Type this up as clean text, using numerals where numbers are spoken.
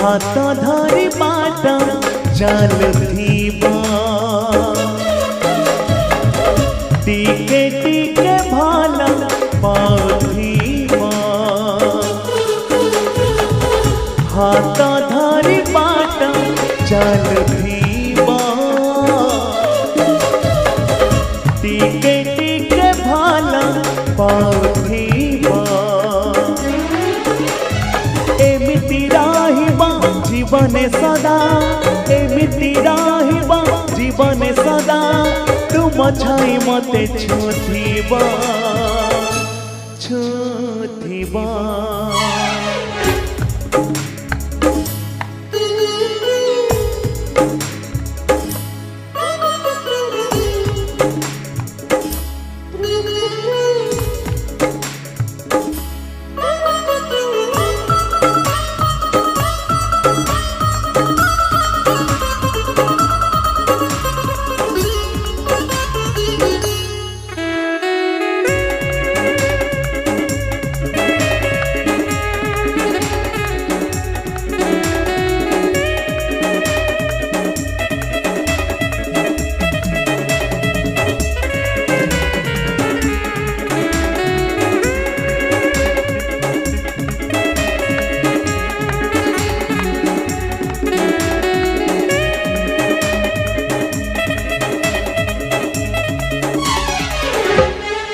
हाथ धरी बाट चलुथिबा टिके टिके भला पाउथिबा हाथ धरी बाट चलुथिबा टिके टिके भला पाउथिबा एमिति रहिबा जीवन सदा एमिति रहिबा जीवन सदा तुम छाई मते छुथिबा छुथिबा।